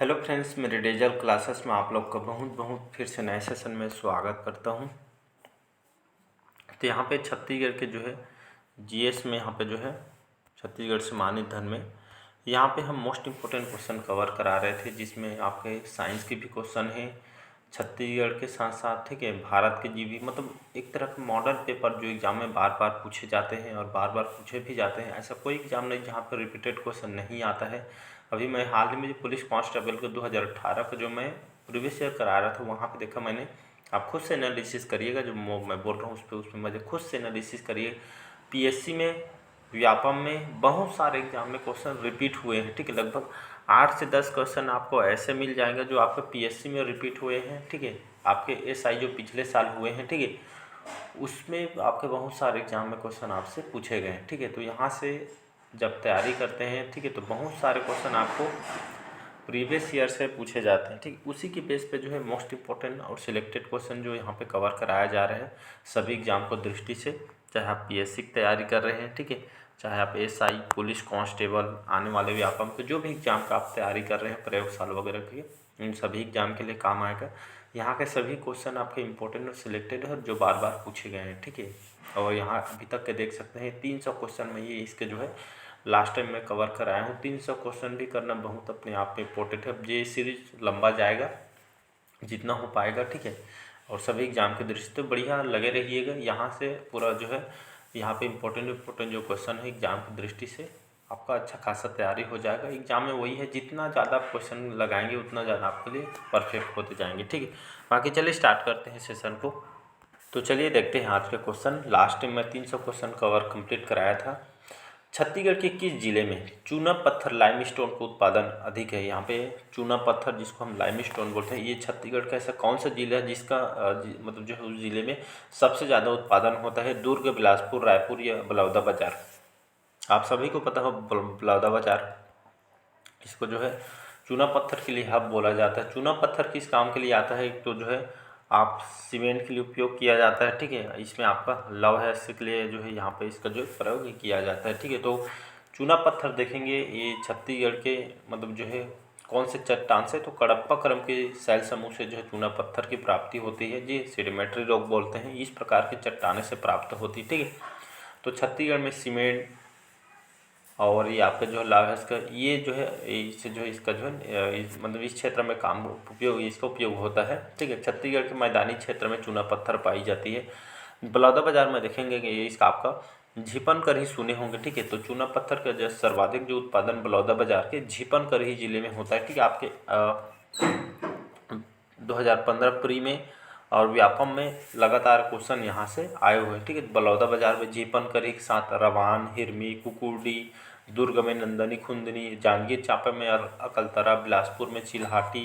Hello friends, मेरे digital classes में आप लोग का बहुत बहुत फिर से नए सेशन में स्वागत करता हूं। तो यहाँ पे छत्तीसगढ़ के जो है जीएस में यहाँ पे जो है छत्तीसगढ़ से मानित धन में यहाँ पे हम मोस्ट इम्पोर्टेंट क्वेश्चन कवर करा रहे थे, जिसमें आपके साइंस के भी क्वेश्चन हैं छत्तीसगढ़ के साथ साथ, ठीक है, भारत के जी भी, मतलब एक तरह का मॉडल पेपर जो एग्जाम में बार बार पूछे जाते हैं और बार बार पूछे भी जाते हैं। ऐसा कोई एग्जाम नहीं जहाँ पर रिपीटेड क्वेश्चन नहीं आता है। अभी मैं हाल ही में जो पुलिस कांस्टेबल को 2018 का जो मैं प्रीवियस ईयर करा रहा था, वहाँ पे देखा मैंने। आप खुद से एनालिसिस करिएगा, जो मैं बोल रहा हूँ उसमें मजे खुद से एनालिसिस करिए। पीएससी में, व्यापम में बहुत सारे एग्जाम में क्वेश्चन रिपीट हुए हैं, ठीक है। लगभग 8 से 10 क्वेश्चन आपको ऐसे मिल जाएंगे जो आपके पीएससी में रिपीट हुए हैं, ठीक है। आपके एसआई जो पिछले साल हुए हैं, ठीक है, उसमें आपके बहुत सारे एग्जाम में क्वेश्चन आपसे पूछे गए हैं, ठीक है। तो यहाँ से जब तैयारी करते हैं, ठीक है, तो बहुत सारे क्वेश्चन आपको प्रीवियस ईयर से पूछे जाते हैं, ठीक। उसी के बेस पे जो है मोस्ट इम्पोर्टेंट और सिलेक्टेड क्वेश्चन जो यहाँ पे कवर कराया जा रहा है सभी एग्जाम को दृष्टि से। चाहे आप पीएससी की तैयारी कर रहे हैं, ठीक है, चाहे आप एसआई, पुलिस कांस्टेबल, आने वाले व्यापम के जो भी एग्जाम का आप तैयारी कर रहे हैं, प्रयोगशाला वगैरह के, इन सभी एग्जाम के लिए काम आएगा। यहाँ के सभी क्वेश्चन आपके इम्पोर्टेंट और सिलेक्टेड है, जो बार बार पूछे गए हैं, ठीक है। और यहाँ अभी तक के देख सकते हैं 300 क्वेश्चन में ये इसके जो है लास्ट टाइम मैं कवर कराया हूँ। 300 क्वेश्चन भी करना बहुत अपने आप में इम्पोर्टेंट है। ये सीरीज लंबा जाएगा जितना हो पाएगा, ठीक है। और सभी एग्जाम की दृष्टि से बढ़िया लगे रहिएगा। यहाँ से पूरा जो है यहाँ पे इम्पोर्टेंट जो क्वेश्चन है एग्जाम की दृष्टि से आपका अच्छा खासा तैयारी हो जाएगा। एग्जाम में वही है, जितना ज़्यादा आप क्वेश्चन लगाएंगे उतना ज़्यादा आपके लिए परफेक्ट होते जाएंगे, ठीक है। बाकी चलिए स्टार्ट करते हैं सेशन को। तो चलिए देखते हैं आज के क्वेश्चन। लास्ट टाइम मैं 300 क्वेश्चन कवर कंप्लीट कराया था। छत्तीसगढ़ के किस जिले में चूना पत्थर लाइमस्टोन का उत्पादन अधिक है? यहाँ पे चूना पत्थर जिसको हम लाइमस्टोन बोलते हैं, ये छत्तीसगढ़ का ऐसा कौन सा जिला है जिसका मतलब जो है उस जिले में सबसे ज़्यादा उत्पादन होता है? दुर्ग, बिलासपुर, रायपुर या बलौदाबाजार? आप सभी को पता हो बलौदाबाजार, इसको जो है चूना पत्थर के लिए हब बोला जाता है। चूना पत्थर किस काम के लिए आता है? एक तो जो है आप सीमेंट के लिए उपयोग किया जाता है, ठीक है। इसमें आपका लौह है, इसके लिए जो है यहाँ पे इसका जो प्रयोग किया जाता है, ठीक है। तो चूना पत्थर देखेंगे ये छत्तीसगढ़ के मतलब जो है कौन से चट्टान से, तो कडप्पा क्रम के शैल समूह से जो है चूना पत्थर की प्राप्ति होती है। जी सेडिमेंट्री रॉक बोलते हैं, इस प्रकार के चट्टाने से प्राप्त होती है, ठीक है। तो छत्तीसगढ़ में सीमेंट और ये आपका जो लाभ है इसका, ये जो है इससे जो है इसका जो है मतलब इस क्षेत्र में काम उपयोग इसका उपयोग होता है, ठीक है। छत्तीसगढ़ के मैदानी क्षेत्र में चूना पत्थर पाई जाती है। बलौदाबाजार में देखेंगे कि ये इसका आपका झीपन कर ही सुने होंगे, ठीक है। तो चूना पत्थर का जो सर्वाधिक जो उत्पादन बलौदाबाजार के झीपन कर ही जिले में होता है, ठीक है। आपके 2015 प्री में और व्यापम में लगातार क्वेश्चन यहाँ से आए हुए हैं, ठीक है। बलौदाबाजार में जीपन करी के साथ रवान, हिरमी, कुकुरडी, दुर्ग में नंदनी खुंदनी, जांजगीर चांपा में अकलतरा, बिलासपुर में चिल्हाटी,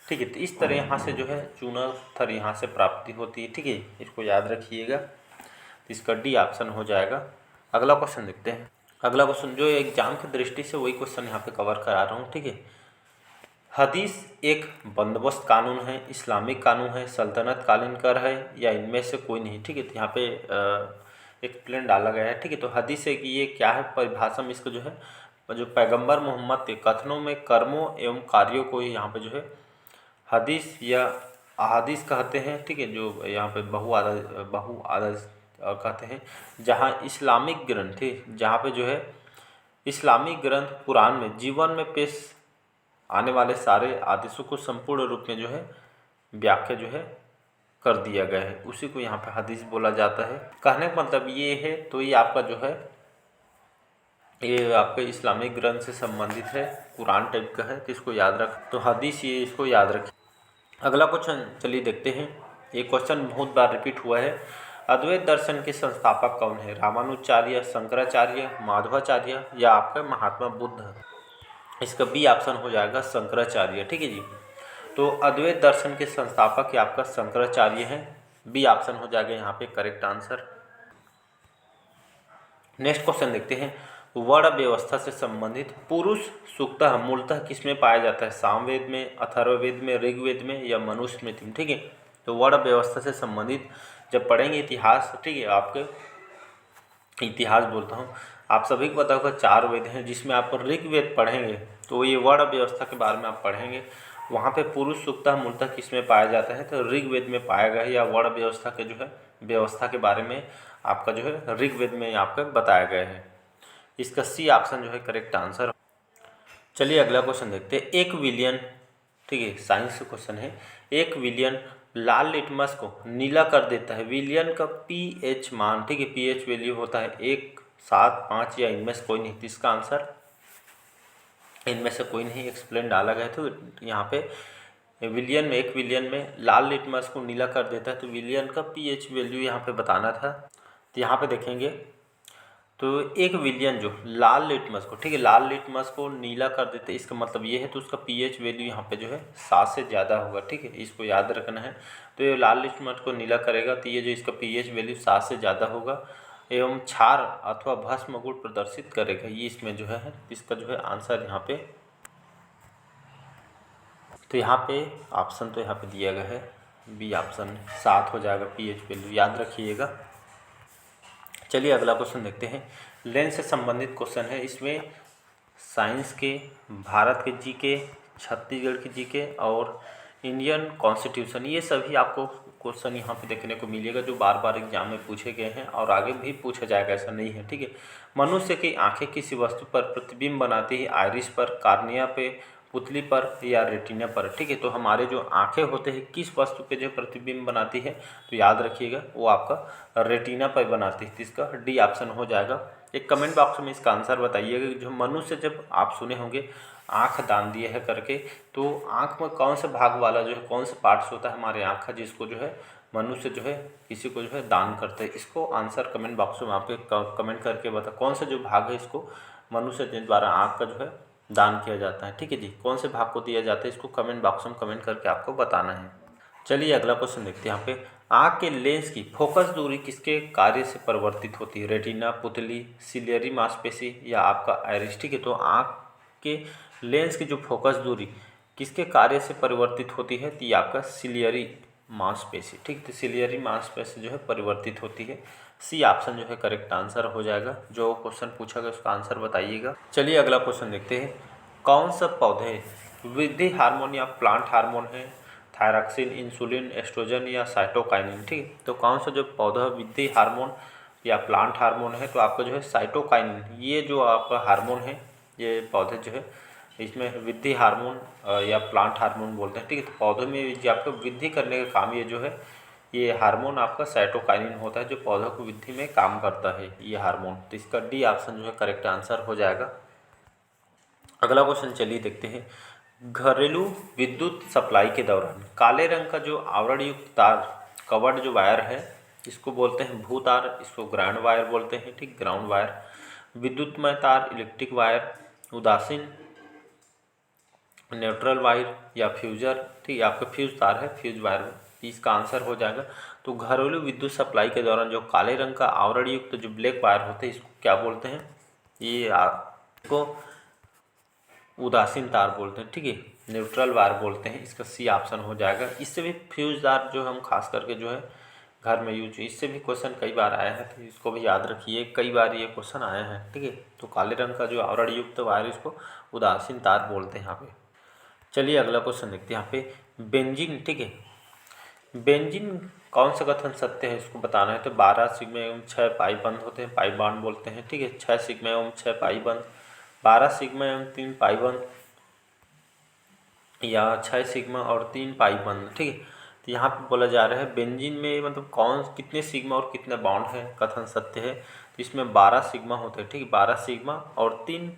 ठीक है। तो इस तरह यहाँ से जो है चूना पत्थर यहाँ से प्राप्ति होती है, ठीक है। इसको याद रखिएगा। तो इसका डी ऑप्शन हो जाएगा। अगला क्वेश्चन देखते हैं। अगला क्वेश्चन जो एग्जाम की दृष्टि से वही क्वेश्चन यहाँ पे कवर करा रहा हूँ, ठीक है। हदीस एक बंदोबस्त कानून है, इस्लामिक कानून है, सल्तनत कालीन कर है, या इनमें से कोई नहीं, ठीक है। तो यहाँ पे एक्सप्लेन डाला गया है, ठीक है। तो हदीस है कि ये क्या है, परिभाषा में इसको जो है जो पैगंबर मोहम्मद के कथनों में कर्मों एवं कार्यों को यहाँ पे जो है हदीस या अहादीस कहते हैं, ठीक है। जो यहाँ पे बहुआदद कहते हैं। जहाँ इस्लामिक ग्रंथ है, जहाँ पे जो है इस्लामिक ग्रंथ कुरान में जीवन में पेश आने वाले सारे आदेशों को संपूर्ण रूप में जो है व्याख्या जो है कर दिया गया है, उसी को यहाँ पे हदीस बोला जाता है। कहने का मतलब ये है, तो ये आपका जो है ये आपके इस्लामिक ग्रंथ से संबंधित है, कुरान टाइप का है, तो इसको याद रख, तो हदीस ये इसको याद रखें। अगला क्वेश्चन चलिए देखते हैं। ये क्वेश्चन बहुत बार रिपीट हुआ है। अद्वैत दर्शन के संस्थापक कौन है? रामानुजाचार्य, शंकराचार्य, माधवाचार्य या आपका महात्मा बुद्ध? इसका बी ऑप्शन हो जाएगा शंकराचार्य, ठीक है जी। तो अद्वैत दर्शन के संस्थापक आपका शंकराचार्य हैं, बी ऑप्शन हो जाएगा यहाँ पे करेक्ट आंसर। नेक्स्ट क्वेश्चन देखते हैं। वर्ण व्यवस्था से संबंधित पुरुष सूक्तः मूलतः किसमें पाया जाता है? सामवेद में, अथर्ववेद में, ऋग्वेद में या मनुस्मृति में, ठीक है। तो वर्ण व्यवस्था से संबंधित जब पढ़ेंगे इतिहास, ठीक है, आपके इतिहास बोलता हूँ, आप सभी को पता होगा 4 वेद हैं, जिसमें आप ऋग्वेद पढ़ेंगे तो ये वर्ण व्यवस्था के बारे में आप पढ़ेंगे। वहाँ पे पुरुष सूक्तः मूलतः किसमें पाया जाता है, तो ऋग्वेद में पाया गया है, या वर्ण व्यवस्था के जो है व्यवस्था के बारे में आपका जो है ऋग्वेद में आपका बताया गया है। इसका सी ऑप्शन जो है करेक्ट आंसर। चलिए अगला क्वेश्चन देखते हैं। 1 बिलियन, ठीक है, साइंस का क्वेश्चन है। 1 बिलियन लाल लिटमस को नीला कर देता है। विलियन का पीएच मान, ठीक है, पीएच वैल्यू होता है 1, 7, 5 या इनमें से कोई नहीं। तो इसका आंसर इनमें से कोई नहीं एक्सप्लेन डाला गया। तो यहाँ पे विलियन में 1 विलियन में लाल लिटमस को नीला कर देता है, तो विलियन का पीएच वैल्यू यहाँ पे बताना था। तो यहाँ पे देखेंगे तो 1 विलियन जो लाल लिटमस को, ठीक है, लाल लिटमस को नीला कर देते, इसका मतलब ये है तो उसका पीएच वैल्यू यहाँ पे जो है 7 से ज़्यादा होगा, ठीक है, इसको याद रखना है। तो ये लाल लिटमस को नीला करेगा तो ये जो इसका पीएच वैल्यू 7 से ज़्यादा होगा एवं क्षार अथवा भस्म गुण प्रदर्शित करेगा, ये इसमें जो है इसका जो है आंसर यहाँ पे। तो यहाँ पे ऑप्शन तो यहाँ पे दिया गया है बी ऑप्शन 7 हो जाएगा पीएच वैल्यू, याद रखिएगा। चलिए अगला क्वेश्चन देखते हैं। लेंस से संबंधित क्वेश्चन है। इसमें साइंस के, भारत के जीके, छत्तीसगढ़ के जीके और इंडियन कॉन्स्टिट्यूशन, ये सभी आपको क्वेश्चन यहाँ पे देखने को मिलेगा जो बार बार एग्जाम में पूछे गए हैं और आगे भी पूछा जाएगा, ऐसा नहीं है, ठीक है। मनुष्य की आंखें किसी वस्तु पर प्रतिबिंब बनाती है। आइरिस पर, कार्निया पे, पुतली पर या रेटिना पर, ठीक है। तो हमारे जो आंखें होते हैं किस वस्तु पे जो प्रतिबिंब बनाती है, तो याद रखिएगा वो आपका रेटिना पर बनाती है। तो इसका डी ऑप्शन हो जाएगा। एक कमेंट बॉक्स में इसका आंसर बताइएगा। जो मनुष्य, जब आप सुने होंगे आँख दान दिए है करके, तो आँख में कौन सा भाग वाला जो है, कौन सा पार्ट्स होता है हमारे आँख का, जिसको जो है मनुष्य जो है किसी को जो है दान करते हैं। इसको आंसर कमेंट बॉक्स में आप कमेंट करके बता, कौन सा जो भाग है इसको मनुष्य के द्वारा आँख का जो है दान किया जाता है, ठीक है जी। कौन से भाग को दिया जाता है इसको कमेंट बॉक्स में कमेंट करके आपको बताना है। चलिए अगला क्वेश्चन देखते हैं। यहाँ पे आँख के लेंस की फोकस दूरी किसके कार्य से परिवर्तित होती है। रेटिना, पुतली, सिलियरी मांसपेशी या आपका आइरिस, ठीक है। तो आँख के लेंस की जो फोकस दूरी किसके कार्य से परिवर्तित होती है, तो ये आपका सिलियरी मांसपेशी, ठीक। तो सिलियरी मांसपेशी जो है परिवर्तित होती है। सी ऑप्शन जो है करेक्ट आंसर हो जाएगा। जो क्वेश्चन पूछा गया उसका आंसर बताइएगा। चलिए अगला क्वेश्चन देखते हैं। कौन सा पौधे वृद्धि हार्मोन या प्लांट हार्मोन है। थायरॉक्सिन, इंसुलिन, एस्ट्रोजन या साइटोकाइनिन, ठीक है। तो कौन सा जो पौधा वृद्धि हार्मोन या प्लांट हार्मोन है, तो आपका जो है साइटोकाइनिन, ये जो आपका हार्मोन है, ये पौधे जो है इसमें वृद्धि हार्मोन या प्लांट हार्मोन बोलते हैं, ठीक है। तो पौधों में जो आपको वृद्धि करने का काम ये जो है ये हार्मोन आपका साइटोकाइनिन होता है, जो पौधों को वृद्धि में काम करता है ये हार्मोन। तो इसका डी ऑप्शन जो है करेक्ट आंसर हो जाएगा। अगला क्वेश्चन चलिए देखते हैं। घरेलू विद्युत सप्लाई के दौरान काले रंग का जो आवरण युक्त तार, कवर्ड जो वायर है, इसको बोलते हैं भू तार, इसको ग्राउंड वायर बोलते हैं, ठीक, ग्राउंड वायर। विद्युतमय तार, इलेक्ट्रिक वायर, उदासीन, न्यूट्रल वायर या फ्यूजर, ठीक है, आपका फ्यूज तार है, फ्यूज वायर, इसका आंसर हो जाएगा। तो घरेलू विद्युत सप्लाई के दौरान जो काले रंग का आवरण युक्त जो ब्लैक वायर होते हैं, इसको क्या बोलते हैं, ये आपको उदासीन तार बोलते हैं, ठीक है, न्यूट्रल वायर बोलते हैं। इसका सी ऑप्शन हो जाएगा। इससे भी फ्यूजदार जो हम खास करके जो है घर में यूज, इससे भी क्वेश्चन कई बार आया है, तो इसको भी याद रखिए, कई बार ये क्वेश्चन आया है, ठीक है। तो काले रंग का जो आवरण युक्त वायर, इसको उदासीन तार बोलते हैं यहाँ पे। चलिए अगला क्वेश्चन देखते हैं। यहाँ पे बेंजीन, ठीक है, बेंजीन कौन सा कथन सत्य है, इसको बताना है। तो 12 सिग्मा एवं 6 पाई बंद होते हैं, पाई बॉन्ड बोलते हैं, ठीक है। 6 सिग्मा एवं 6 पाई बंद, 12 सिग्मा एवं 3 पाई बंद या 6 सिग्मा और 3 पाई बंद, ठीक है। तो यहाँ पे बोला जा रहा है बेंजीन में मतलब कौन कितने सिग्मा और कितने बॉन्ड है, कथन सत्य है। तो इसमें 12 सिग्मा होते हैं, ठीक है, 12 सिग्मा और 3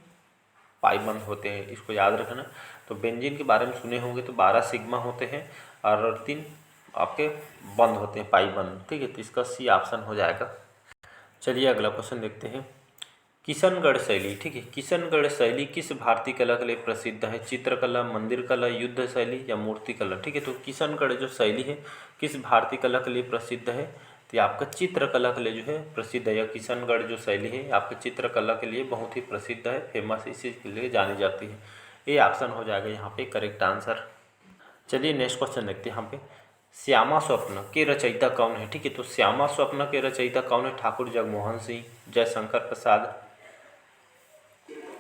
पाई बंद होते हैं, इसको याद रखना। तो बेंजीन के बारे में सुने होंगे, तो 12 सिग्मा होते हैं और 3 आपके बंद होते हैं, पाई बंद, ठीक है। तो इसका सी ऑप्शन हो जाएगा। चलिए अगला क्वेश्चन देखते हैं। किशनगढ़ शैली, ठीक है, किशनगढ़ शैली किस भारतीय कला के लिए प्रसिद्ध है। चित्रकला, मंदिर कला, युद्ध शैली या मूर्ति कला, ठीक है। तो किशनगढ़ जो शैली है किस भारतीय कला के लिए प्रसिद्ध है, तो आपका चित्रकला के लिए जो है प्रसिद्ध है। या किशनगढ़ जो शैली है आपके चित्रकला के लिए बहुत ही प्रसिद्ध है, फेमस इसी के लिए जानी जाती है। ये ऑप्शन हो जाएगा यहाँ पे करेक्ट आंसर। चलिए नेक्स्ट क्वेश्चन देखते हैं। यहाँ पे श्यामा स्वप्न के रचयिता कौन है, ठीक है। तो श्यामा स्वप्न के रचयिता कौन है। ठाकुर जगमोहन सिंह, जयशंकर प्रसाद,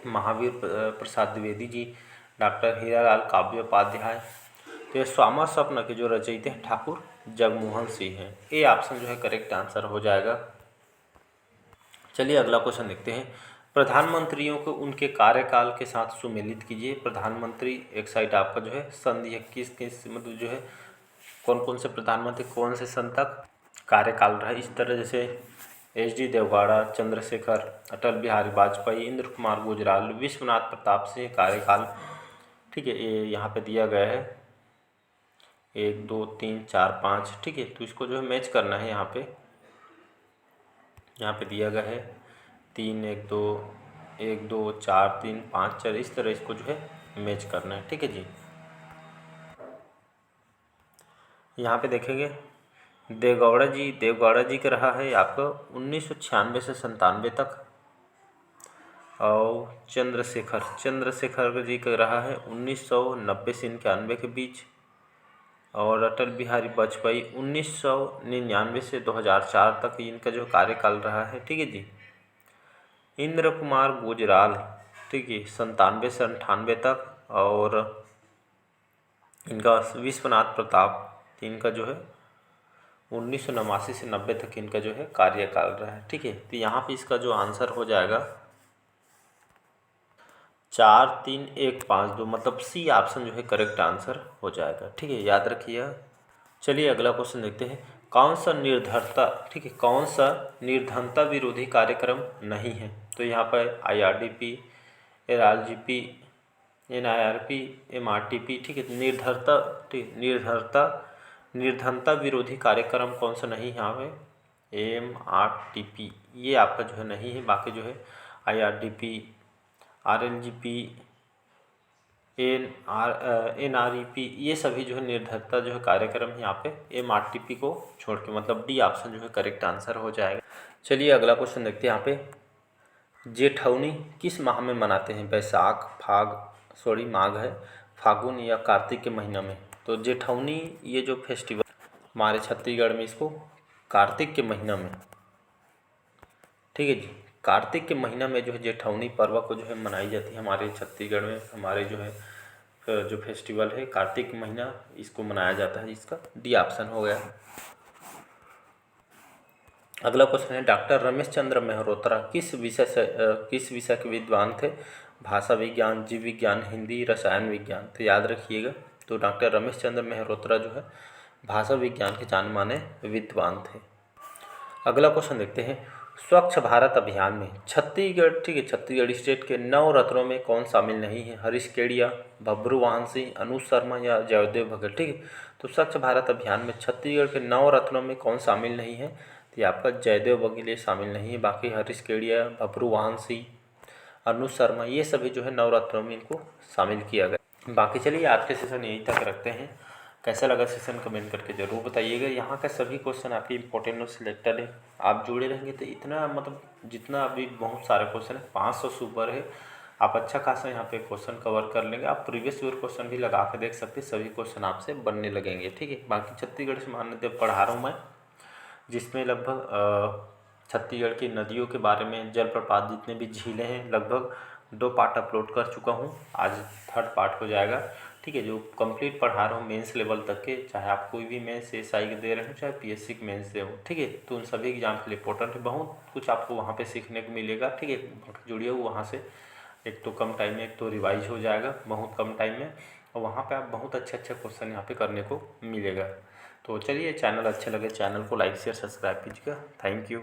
महावीर प्रसाद द्विवेदी जी, डॉक्टर हीरालाल काव्य उपाध्याय। तो ये श्यामा स्वप्न के जो रचयिता हैं ठाकुर जगमोहन सिंह हैं। ये ऑप्शन जो है करेक्ट आंसर हो जाएगा। चलिए अगला क्वेश्चन देखते हैं। प्रधानमंत्रियों को उनके कार्यकाल के साथ सुमेलित कीजिए। प्रधानमंत्री एक साइड आपका जो है संधि है, किस किस मतलब जो है कौन कौन से प्रधानमंत्री कौन से सन तक कार्यकाल रहा। इस तरह जैसे एच.डी. देवगौड़ा, चंद्रशेखर, अटल बिहारी वाजपेयी, इंद्र कुमार गुजराल, विश्वनाथ प्रताप सिंह कार्यकाल। ठीक है, ये यहाँ पे दिया गया है 1 2 3 4 5। ठीक है, तो इसको जो है मैच करना है। यहाँ पे दिया गया है 3 1 2 1 2 4 3 5 4, इस तरह इसको जो है मैच करना है। ठीक है जी, यहाँ पे देखेंगे देवगौड़ा जी का रहा है आपको 1996 से 97 तक। और चंद्रशेखर जी का रहा है 1990 से 91 के बीच। और अटल बिहारी वाजपेयी 1999 से 2004 तक इनका जो कार्यकाल रहा है। ठीक है जी। इंद्र कुमार गुजराल, ठीक है, 97 से 98 तक। और इनका विश्वनाथ प्रताप, इनका जो है 1989 से 90 तक इनका जो है कार्यकाल रहा है। ठीक है, तो यहाँ पे इसका जो आंसर हो जाएगा 4 3 1 5 2, मतलब सी ऑप्शन जो है करेक्ट आंसर हो जाएगा। ठीक है, याद रखिए। चलिए अगला क्वेश्चन देखते हैं। कौन सा निर्धनता, ठीक है, कौन सा निर्धनता विरोधी कार्यक्रम नहीं है। तो यहाँ पर IRDP, LRGP, NIRP, MRTP। ठीक है, निर्धनता विरोधी कार्यक्रम कौन सा नहीं है यहाँ पे, MRTP ये आपका जो है नहीं है। बाकी जो है IRDP, RLGP, NREP ये सभी जो है निर्धनता जो है कार्यक्रम है। यहाँ पे MRTP को छोड़ के, मतलब डी ऑप्शन जो है करेक्ट आंसर हो जाएगा। चलिए अगला क्वेश्चन देखते हैं। यहाँ पे जेठौनी किस माह में मनाते हैं। माघ है, फागुन या कार्तिक के महीना में। तो जेठौनी ये जो फेस्टिवल हमारे छत्तीसगढ़ में इसको कार्तिक के महीना में, ठीक है जी, कार्तिक के महीना में जो है जेठौनी पर्व को जो है मनाई जाती है हमारे छत्तीसगढ़ में। हमारे जो है जो फेस्टिवल है कार्तिक महीना इसको मनाया जाता है। इसका डी ऑप्शन हो गया। अगला क्वेश्चन है डॉक्टर रमेश चंद्र मेहरोत्रा किस विषय के विद्वान थे। भाषा विज्ञान, जीव विज्ञान, हिंदी, रसायन विज्ञान। तो याद रखिएगा, तो डॉक्टर रमेश चंद्र मेहरोत्रा जो है भाषा विज्ञान के जाने माने विद्वान थे। अगला क्वेश्चन देखते हैं। स्वच्छ भारत अभियान में छत्तीसगढ़, ठीक है, छत्तीसगढ़ स्टेट के 9 रत्नों में कौन शामिल नहीं है। हरीश केडिया, भब्रू वाहन सिंह, अनुज शर्मा या जयदेव भगत। ठीक है, तो स्वच्छ भारत अभियान में छत्तीसगढ़ के 9 रत्नों में कौन शामिल नहीं है। तो ये आपका जयदेव बघेल शामिल नहीं है। बाकी हरीश केडिया, भब्रू वाहन सिंह, अनुज शर्मा ये सभी जो है 9 रत्नों में इनको शामिल किया गया। बाकी चलिए आज के सेशन यहीं तक रखते हैं। कैसा लगा सेशन कमेंट करके ज़रूर बताइएगा। यहाँ का सभी क्वेश्चन आपके इंपॉर्टेंट और सिलेक्टेड है। आप जुड़े रहेंगे तो इतना, मतलब जितना अभी बहुत सारे क्वेश्चन है 500 से ऊपर है, आप अच्छा खासा यहाँ पे क्वेश्चन कवर कर लेंगे। आप प्रीवियस ईयर क्वेश्चन भी लगा के देख सकते हैं, सभी क्वेश्चन आपसे बनने लगेंगे। ठीक है, बाकी छत्तीसगढ़ से मान्यता पढ़ा रहा हूँ मैं, जिसमें लगभग छत्तीसगढ़ की नदियों के बारे में, जलप्रपात, जितने भी झीलें हैं, लगभग 2 पार्ट अपलोड कर चुका हूँ। आज 3rd पार्ट हो जाएगा। ठीक है, जो कंप्लीट पढ़ा रहा हूँ मेंस लेवल तक के, चाहे आप कोई भी मेंस SI के दे रहे हो, चाहे PSC के मेंस दे हो। ठीक है, तो उन सभी एग्जाम के लिए इंपॉर्टेंट है। बहुत कुछ आपको वहाँ पे सीखने को मिलेगा। ठीक है, जुड़िए वहाँ से। एक तो कम टाइम में, एक तो रिवाइज हो जाएगा बहुत कम टाइम में, और वहाँ पे आप बहुत अच्छे क्वेश्चन यहाँ पे करने को मिलेगा। तो चलिए, चैनल अच्छे लगे चैनल को लाइक शेयर सब्सक्राइब कीजिएगा। Thank you.